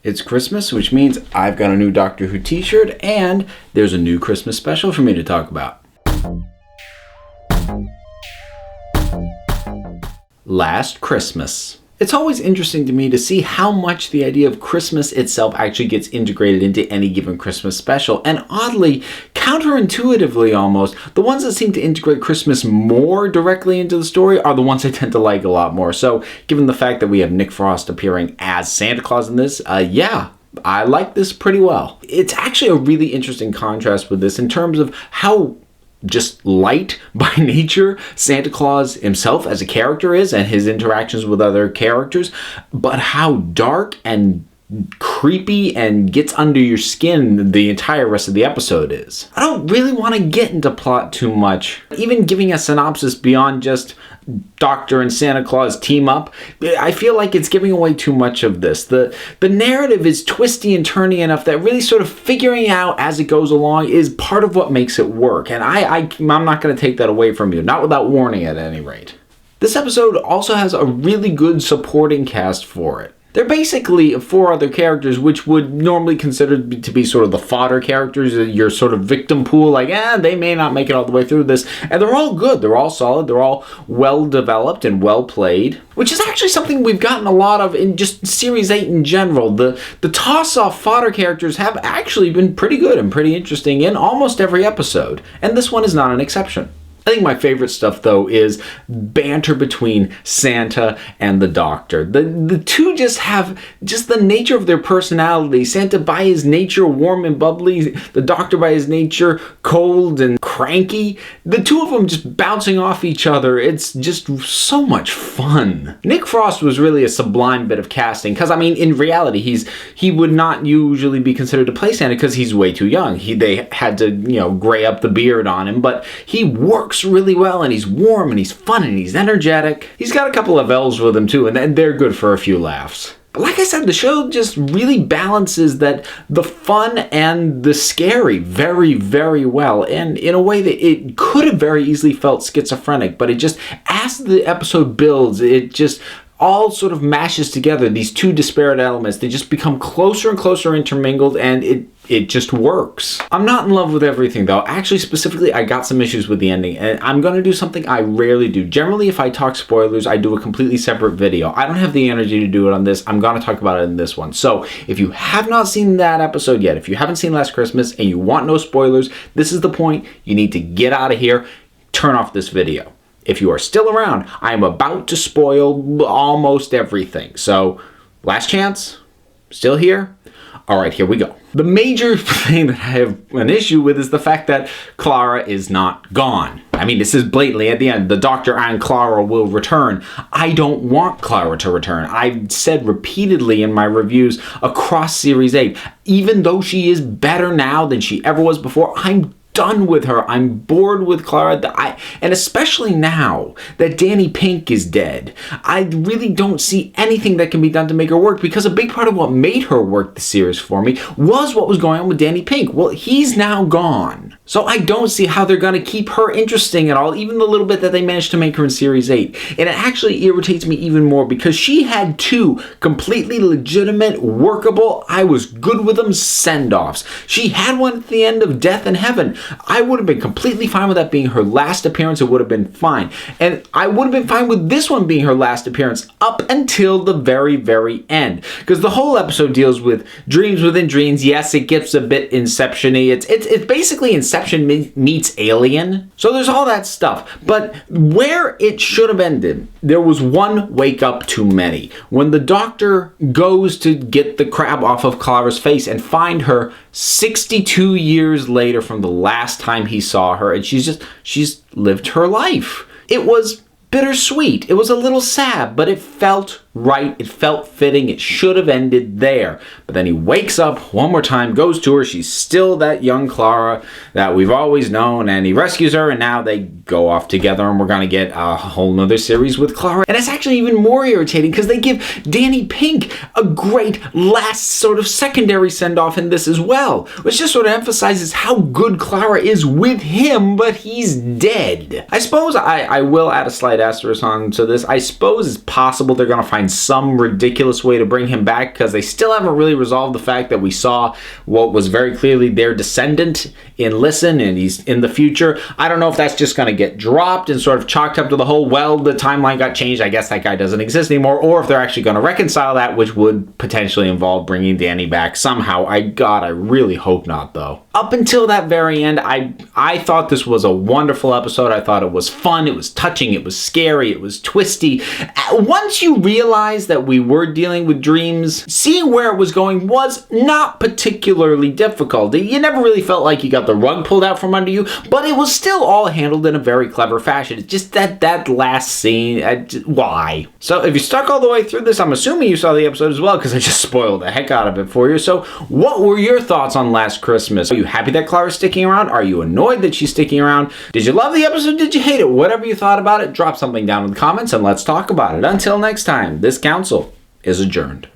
It's Christmas, which means I've got a new Doctor Who t-shirt and there's a new Christmas special for me to talk about. Last Christmas. It's always interesting to me to see how much the idea of Christmas itself actually gets integrated into any given Christmas special. And oddly, counterintuitively almost, the ones that seem to integrate Christmas more directly into the story are the ones I tend to like a lot more. So, given the fact that we have Nick Frost appearing as Santa Claus in this, yeah, I like this pretty well. It's actually a really interesting contrast with this in terms of how just light by nature Santa Claus himself as a character is and his interactions with other characters, but how dark and creepy and gets under your skin the entire rest of the episode is. I don't really want to get into plot too much. Even giving a synopsis beyond just Doctor and Santa Claus team up, I feel like it's giving away too much of this. The narrative is twisty and turny enough that really sort of figuring out as it goes along is part of what makes it work. And I'm not going to take that away from you, not without warning at any rate. This episode also has a really good supporting cast for it. They're basically four other characters which would normally consider to be sort of the fodder characters, your sort of victim pool, like, they may not make it all the way through this. And they're all good, they're all solid, they're all well developed and well played, which is actually something we've gotten a lot of in just Series 8 in general. The toss-off fodder characters have actually been pretty good and pretty interesting in almost every episode, and this one is not an exception. I think my favorite stuff, though, is banter between Santa and the Doctor. The two just have just the nature of their personality. Santa by his nature warm and bubbly, the Doctor by his nature cold and cranky. The two of them just bouncing off each other. It's just so much fun. Nick Frost was really a sublime bit of casting because, I mean, in reality, he would not usually be considered to play Santa because he's way too young. They had to, gray up the beard on him, but he works really well, and he's warm, and he's fun, and he's energetic. He's got a couple of elves with him too, and they're good for a few laughs. But like I said, the show just really balances the fun and the scary very, very well, and in a way that it could have very easily felt schizophrenic, but it just, as the episode builds, it just all sort of mashes together these two disparate elements. They just become closer and closer intermingled, and it just works. I'm not in love with everything, though. Actually, specifically, I got some issues with the ending, and I'm going to do something I rarely do. Generally, if I talk spoilers, I do a completely separate video. I don't have the energy to do it on this. I'm going to talk about it in this one. So, if you have not seen that episode yet, if you haven't seen Last Christmas and you want no spoilers, this is the point. You need to get out of here. Turn off this video. If you are still around, I am about to spoil almost everything. So, last chance? Still here? All right, here we go. The major thing that I have an issue with is the fact that Clara is not gone. I mean, this is blatantly at the end. The Doctor and Clara will return. I don't want Clara to return. I've said repeatedly in my reviews across Series 8, even though she is better now than she ever was before, I'm done with her. I'm bored with Clara. And especially now that Danny Pink is dead, I really don't see anything that can be done to make her work, because a big part of what made her work the series for me was what was going on with Danny Pink. Well, he's now gone. So I don't see how they're going to keep her interesting at all, even the little bit that they managed to make her in Series 8. And it actually irritates me even more because she had two completely legitimate, workable, I was good with them send-offs. She had one at the end of Death in Heaven. I would have been completely fine with that being her last appearance. It would have been fine. And I would have been fine with this one being her last appearance up until the very, very end. Because the whole episode deals with dreams within dreams. Yes, it gets a bit Inception-y. It's basically Inception meets Alien. So there's all that stuff. But where it should have ended, there was one wake up too many. When the Doctor goes to get the crab off of Clara's face and find her 62 years later from the last time he saw her, and she's lived her life. It was bittersweet. It was a little sad, but it felt right. It felt fitting. It should have ended there. But then he wakes up one more time, goes to her. She's still that young Clara that we've always known, and he rescues her, and now they go off together, and we're going to get a whole nother series with Clara. And it's actually even more irritating because they give Danny Pink a great last sort of secondary send-off in this as well, which just sort of emphasizes how good Clara is with him, but he's dead. I suppose I will add a slight asterisk on to this. I suppose it's possible they're going to find find some ridiculous way to bring him back, because they still haven't really resolved the fact that we saw what was very clearly their descendant in Listen, and he's in the future. I don't know if that's just going to get dropped and sort of chalked up to the whole, well, the timeline got changed, I guess that guy doesn't exist anymore, or if they're actually going to reconcile that, which would potentially involve bringing Danny back somehow. I really hope not, though. Up until that very end, I thought this was a wonderful episode. I thought it was fun, it was touching, it was scary, it was twisty. Once you realize that we were dealing with dreams, seeing where it was going was not particularly difficult. You never really felt like you got the rug pulled out from under you, but it was still all handled in a very clever fashion. It's just that last scene, why? So if you stuck all the way through this, I'm assuming you saw the episode as well, because I just spoiled the heck out of it for you. So what were your thoughts on Last Christmas? Are you happy that Clara's sticking around? Are you annoyed that she's sticking around? Did you love the episode? Did you hate it? Whatever you thought about it, drop something down in the comments and let's talk about it. Until next time, this council is adjourned.